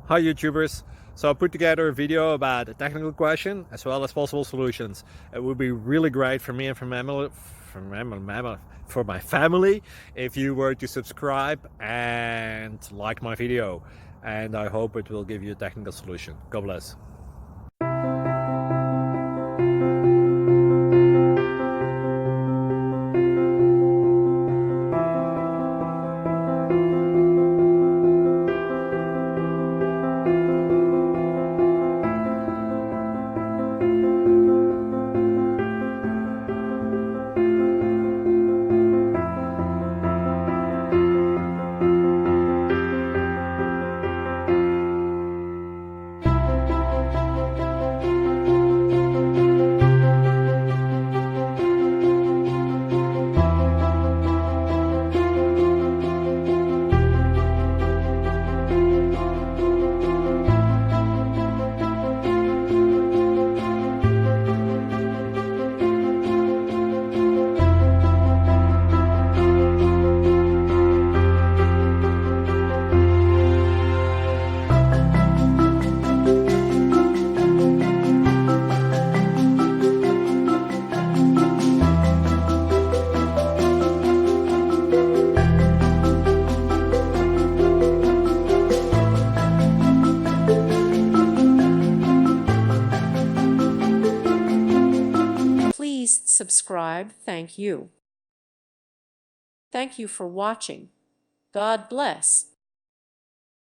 Hi YouTubers! So I put together a video about a technical question as well as possible solutions. It would be really great for me and for my family if you were to subscribe and like my video, and I hope it will give you a technical solution. God bless. Please subscribe. Thank you. Thank you for watching. God bless.